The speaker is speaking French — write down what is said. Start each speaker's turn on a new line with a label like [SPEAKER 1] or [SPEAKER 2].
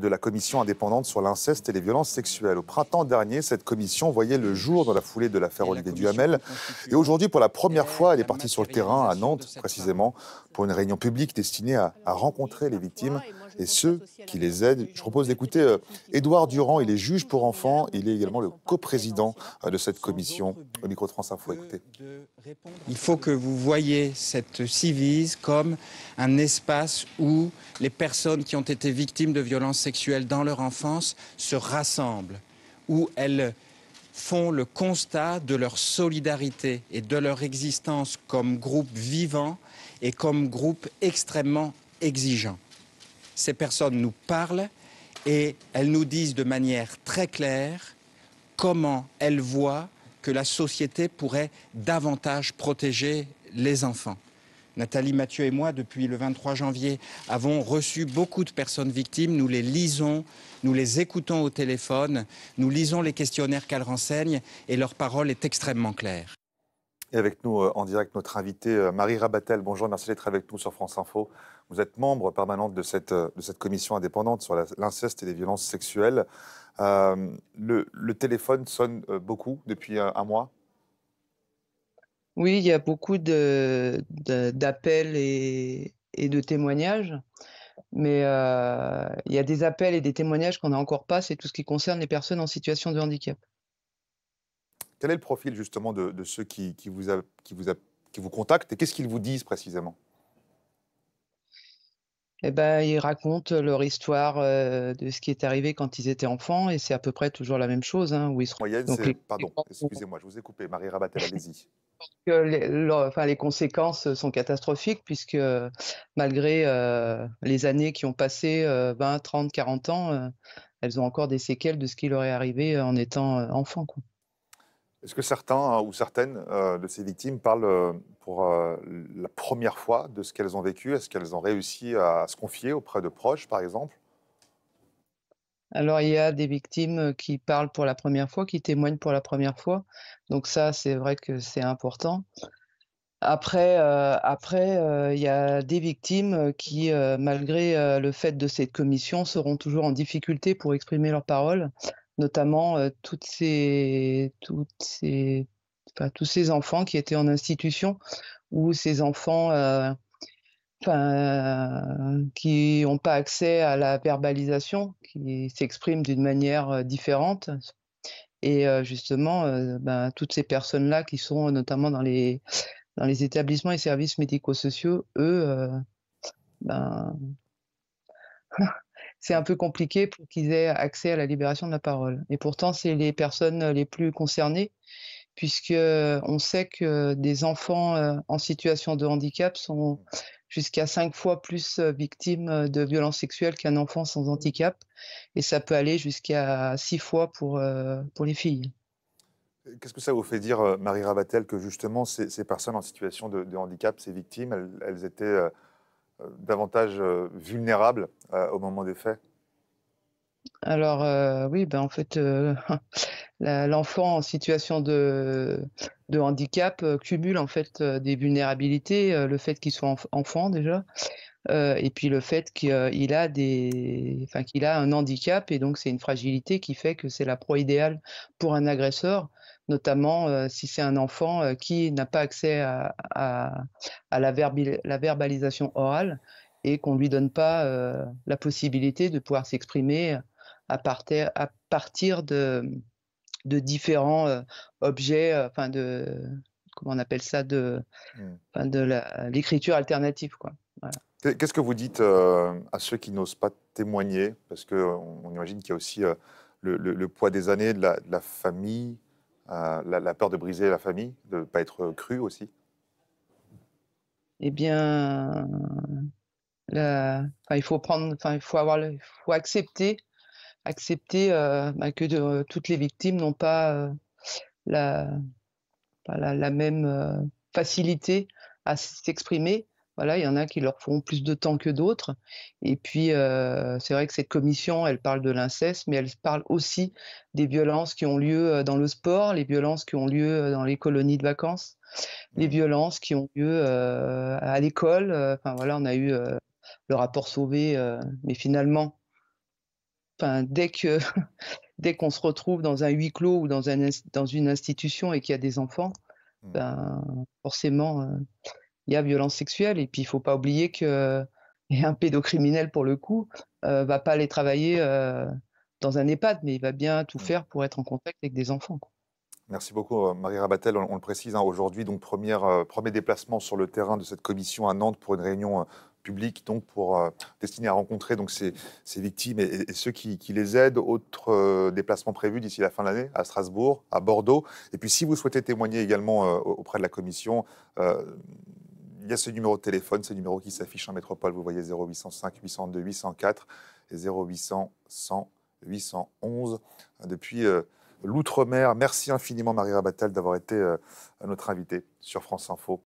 [SPEAKER 1] de la commission indépendante sur l'inceste et les violences sexuelles. Au printemps dernier, cette commission voyait le jour dans la foulée de l'affaire Olivier Duhamel. Et aujourd'hui, pour la première fois, elle est partie sur le terrain, à Nantes précisément, pour une réunion publique destinée à rencontrer les victimes et ceux qui les aident. Je propose d'écouter Édouard Durand, il est juge pour enfants, il est également le coprésident de cette commission. Au micro de France Info, écoutez.
[SPEAKER 2] Il faut que vous voyiez cette Civise comme un espace où les personnes qui ont été victimes de violences sexuelles dans leur enfance se rassemblent, où elles font le constat de leur solidarité et de leur existence comme groupe vivant et comme groupe extrêmement exigeant. Ces personnes nous parlent et elles nous disent de manière très claire comment elles voient que la société pourrait davantage protéger les enfants. Nathalie Mathieu et moi, depuis le 23 janvier, avons reçu beaucoup de personnes victimes. Nous les lisons, nous les écoutons au téléphone, nous lisons les questionnaires qu'elles renseignent et leur parole est extrêmement claire.
[SPEAKER 1] Et avec nous en direct, notre invitée Marie Rabatel. Bonjour, merci d'être avec nous sur France Info. Vous êtes membre permanente de cette commission indépendante sur l'inceste et les violences sexuelles. Le téléphone sonne beaucoup depuis un mois.
[SPEAKER 3] Oui, il y a beaucoup d'appels et de témoignages, mais il y a des appels et des témoignages qu'on n'a encore pas, c'est tout ce qui concerne les personnes en situation de handicap.
[SPEAKER 1] Quel est le profil justement de ceux qui vous contactent et qu'est-ce qu'ils vous disent précisément?
[SPEAKER 3] Eh ben, ils racontent leur histoire de ce qui est arrivé quand ils étaient enfants et c'est à peu près toujours la même chose, hein, où ils se
[SPEAKER 1] Moyenne,
[SPEAKER 3] donc
[SPEAKER 1] pardon, excusez-moi, je vous ai coupé. Marie Rabatel, allez-y.
[SPEAKER 3] les conséquences sont catastrophiques puisque malgré les années qui ont passé, 20, 30, 40 ans, elles ont encore des séquelles de ce qui leur est arrivé en étant enfant, quoi.
[SPEAKER 1] Est-ce que certains ou certaines de ces victimes parlent pour la première fois de ce qu'elles ont vécu? Est-ce qu'elles ont réussi à se confier auprès de proches, par exemple?
[SPEAKER 3] Alors il y a des victimes qui parlent pour la première fois, qui témoignent pour la première fois, donc ça, c'est vrai que c'est important. Après, il y a des victimes qui, malgré, le fait de cette commission, seront toujours en difficulté pour exprimer leurs paroles, notamment, tous ces enfants qui étaient en institution ou ces enfants, qui n'ont pas accès à la verbalisation, qui s'expriment d'une manière, différente et justement, toutes ces personnes-là qui sont notamment dans les établissements et services médico-sociaux, eux, ben, c'est un peu compliqué pour qu'ils aient accès à la libération de la parole et pourtant, c'est les personnes les plus concernées puisqu'on sait que des enfants, en situation de handicap sont jusqu'à 5 fois plus, victimes, de violences sexuelles qu'un enfant sans handicap et ça peut aller jusqu'à 6 fois pour les filles.
[SPEAKER 1] Qu'est-ce que ça vous fait dire, Marie Rabatel, que justement ces personnes en situation de handicap, ces victimes, elles étaient davantage vulnérables au moment des faits?
[SPEAKER 3] Alors, oui, ben, en fait, l'enfant en situation de handicap, cumule en fait, des vulnérabilités, le fait qu'il soit enfant déjà, et puis le fait qu'il qu'il a un handicap et donc c'est une fragilité qui fait que c'est la proie idéale pour un agresseur, notamment, si c'est un enfant, qui n'a pas accès à la verbalisation orale et qu'on lui donne pas, la possibilité de pouvoir s'exprimer à partir de différents, objets, comment on appelle ça?
[SPEAKER 1] Mmh.
[SPEAKER 3] De l'écriture alternative, quoi. Voilà.
[SPEAKER 1] Qu'est-ce que vous dites à ceux qui n'osent pas témoigner? Parce qu'on imagine qu'il y a aussi le poids des années, de la famille, la peur de briser la famille, de ne pas être cru aussi.
[SPEAKER 3] Eh bien, il faut accepter, que toutes les victimes n'ont pas, la la même, facilité à s'exprimer. Voilà, il y en a qui leur feront plus de temps que d'autres et puis, c'est vrai que cette commission, elle parle de l'inceste, mais elle parle aussi des violences qui ont lieu, dans le sport, les violences qui ont lieu, dans les colonies de vacances, les
[SPEAKER 1] Mmh.
[SPEAKER 3] violences qui ont lieu, à l'école, enfin voilà, on a eu, le rapport Sauvé, mais finalement, enfin, dès que dès qu'on se retrouve dans un huis clos ou dans une institution et qu'il y a des enfants,
[SPEAKER 1] Mmh.
[SPEAKER 3] ben, forcément, il y a violence sexuelle et puis il faut pas oublier que et un pédocriminel pour le coup, va pas aller travailler, dans un EHPAD, mais il va bien tout
[SPEAKER 1] Mmh.
[SPEAKER 3] faire pour être en contact avec des enfants, quoi.
[SPEAKER 1] Merci beaucoup, Marie Rabatel. On le précise, hein, aujourd'hui, donc premier déplacement sur le terrain de cette commission à Nantes pour une réunion publique, donc destinée à rencontrer donc ces victimes et ceux qui les aident. Autres déplacements prévus d'ici la fin de l'année à Strasbourg, à Bordeaux. Et puis, si vous souhaitez témoigner également auprès de la commission, euh, il y a ce numéro de téléphone, ce numéro qui s'affiche en métropole. Vous voyez 0805 802 804 et 0800 100 811 depuis l'Outre-mer. Merci infiniment, Marie Rabatel, d'avoir été notre invitée sur France Info.